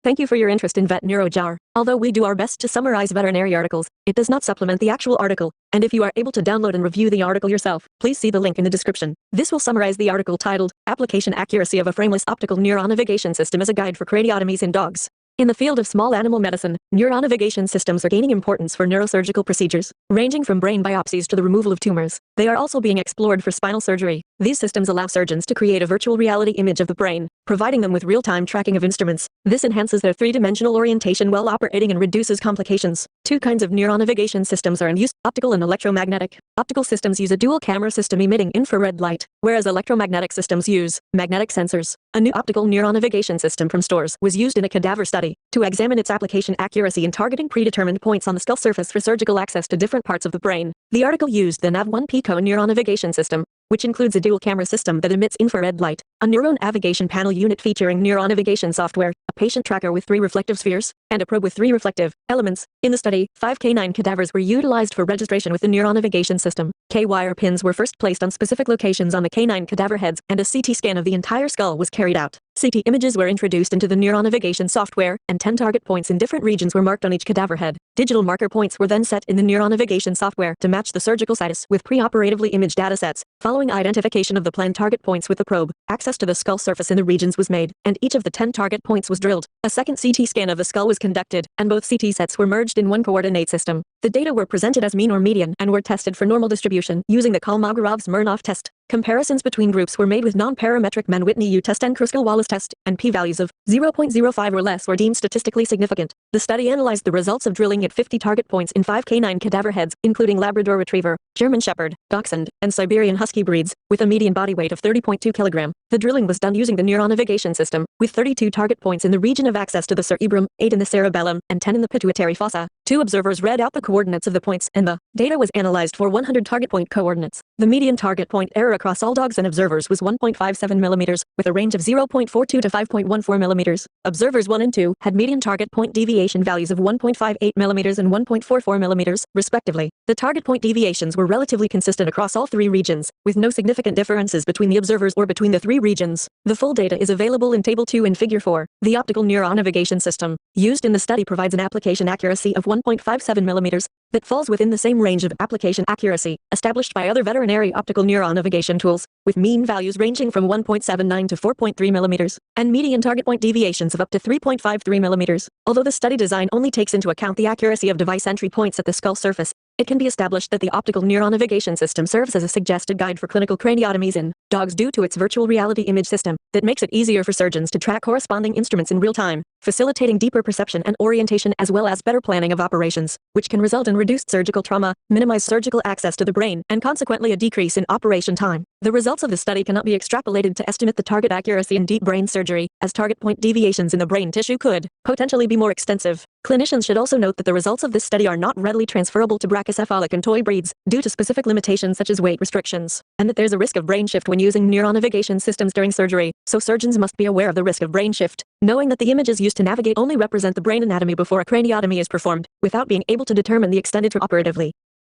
Thank you for your interest in Vet NeuroJar. Although we do our best to summarize veterinary articles, it does not supplement the actual article, and if you are able to download and review the article yourself, please see the link in the description. This will summarize the article titled, Application Accuracy of a Frameless Optical Neuronavigation System as a Guide for Craniotomies in Dogs. In the field of small animal medicine, neuronavigation systems are gaining importance for neurosurgical procedures, ranging from brain biopsies to the removal of tumors. They are also being explored for spinal surgery. These systems allow surgeons to create a virtual reality image of the brain, providing them with real-time tracking of instruments. This enhances their three-dimensional orientation while operating and reduces complications. Two kinds of neuronavigation systems are in use, optical and electromagnetic. Optical systems use a dual-camera system emitting infrared light, whereas electromagnetic systems use magnetic sensors. A new optical neuronavigation system from Stores was used in a cadaver study to examine its application accuracy in targeting predetermined points on the skull surface for surgical access to different parts of the brain. The article used the NAV1 Pico neuronavigation system, which includes a dual-camera system that emits infrared light, a neuronavigation panel unit featuring neuronavigation software, a patient tracker with 3 reflective spheres, and a probe with 3 reflective elements. In the study, 5 canine cadavers were utilized for registration with the neuronavigation system. K-wire pins were first placed on specific locations on the canine cadaver heads, and a CT scan of the entire skull was carried out. CT images were introduced into the neuronavigation software, and 10 target points in different regions were marked on each cadaver head. Digital marker points were then set in the neuronavigation software to match the surgical situs with preoperatively imaged datasets. Following identification of the planned target points with the probe, access to the skull surface in the regions was made, and each of the 10 target points was drilled. A second CT scan of the skull was conducted, and both CT sets were merged in one coordinate system. The data were presented as mean or median and were tested for normal distribution using the Kolmogorov-Smirnov test. Comparisons between groups were made with non-parametric Mann-Whitney U test and Kruskal-Wallis test, and p-values of 0.05 or less were deemed statistically significant. The study analyzed the results of drilling at 50 target points in 5 canine cadaver heads, including Labrador Retriever, German Shepherd, Dachshund, and Siberian Husky breeds, with a median body weight of 30.2 kg. The drilling was done using the neuronavigation system, with 32 target points in the region of access to the cerebrum, 8 in the cerebellum, and 10 in the pituitary fossa. 2 observers read out the coordinates of the points, and the data was analyzed for 100 target point coordinates. The median target point error across all dogs and observers was 1.57 mm, with a range of 0.42 to 5.14 mm. Observers 1 and 2 had median target point deviation values of 1.58 mm and 1.44 mm, respectively. The target point deviations were relatively consistent across all 3 regions, with no significant differences between the observers or between the 3 regions. The full data is available in Table 2 in Figure 4. The optical neuronavigation system used in the study provides an application accuracy of 1.57 mm that falls within the same range of application accuracy established by other veterinary optical neuronavigation tools, with mean values ranging from 1.79 to 4.3 mm, and median target point deviations of up to 3.53 mm. Although the study design only takes into account the accuracy of device entry points at the skull surface, it can be established that the optical neuronavigation system serves as a suggested guide for clinical craniotomies in dogs due to its virtual reality image system that makes it easier for surgeons to track corresponding instruments in real time, facilitating deeper perception and orientation as well as better planning of operations, which can result in reduced surgical trauma, minimize surgical access to the brain, and consequently a decrease in operation time. The results of the study cannot be extrapolated to estimate the target accuracy in deep brain surgery, as target point deviations in the brain tissue could potentially be more extensive. Clinicians should also note that the results of this study are not readily transferable to brachycephalic and toy breeds due to specific limitations such as weight restrictions, and that there's a risk of brain shift when using neuronavigation systems during surgery, so surgeons must be aware of the risk of brain shift, knowing that the images used to navigate only represent the brain anatomy before a craniotomy is performed, without being able to determine the extent intraoperatively.